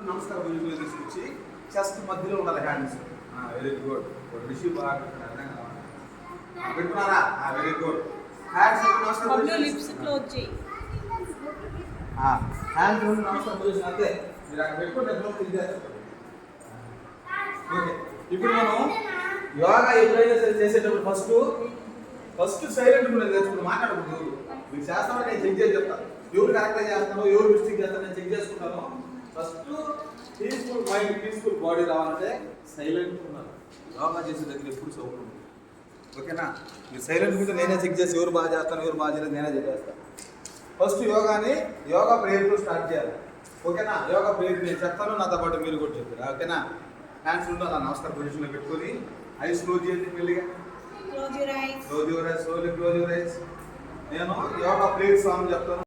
నమస్కారం పొజిషన్లో తీసుకొచ్చి చెస్ట్ మధ్యలో ఉండాలి హ్యాండ్స్. Very good. రిషి బాగా పెట్టుకున్నారా? Very good. హ్యాండ్స్ నమస్కారం లిప్స్ క్లోజ్ చేయి. హ్యాండ్స్ నమస్కారం పొజిషన్ అంతే. మీరు అక్కడ పెట్టుకుంటే ఓకే. ఇప్పుడు మనం యోగా ఎప్పుడైనా సరే చేసేటప్పుడు ఫస్ట్ సైలెంట్ కూడా నేర్చుకుని మాట్లాడకూడదు. మీరు చేస్తామని నేను చెక్ చేసి చెప్తాను. ఎవరు కరెక్ట్గా చేస్తానో ఎవరు మిస్టేక్ చేస్తానో నేను చెక్ చేసుకుంటాను. First peaceful mind peaceful body రావాలంటే సైలెంట్ ఉన్నారు. యోగా చేసే దగ్గర ఎప్పుడు సౌండ్ ఉంటుంది. ఓకేనా? మీరు సైలెంట్ ఉంటే నేనే చెక్ చేసి ఎవరు బాగా చేస్తాను ఎవరు బాగా చేయలేదు నేనే చెక్ చేస్తాను. ఫస్ట్ యోగా ప్రేయర్తో స్టార్ట్ చేయాలి. ఓకేనా? యోగా ప్రేయర్ నేను చెప్తాను, నాతో పాటు మీరు కూడా చెప్తారు. ఓకేనా? హ్యాండ్స్ ఉండాలి నమస్కారం పొజిషన్లో పెట్టుకొని ఐస్ క్లోజ్ చేయండి మెల్లిగా. Close your eyes. Close your eyes, slowly close your eyes. నేను యోగా ప్రేయర్ సాంగ్ చెప్తాను.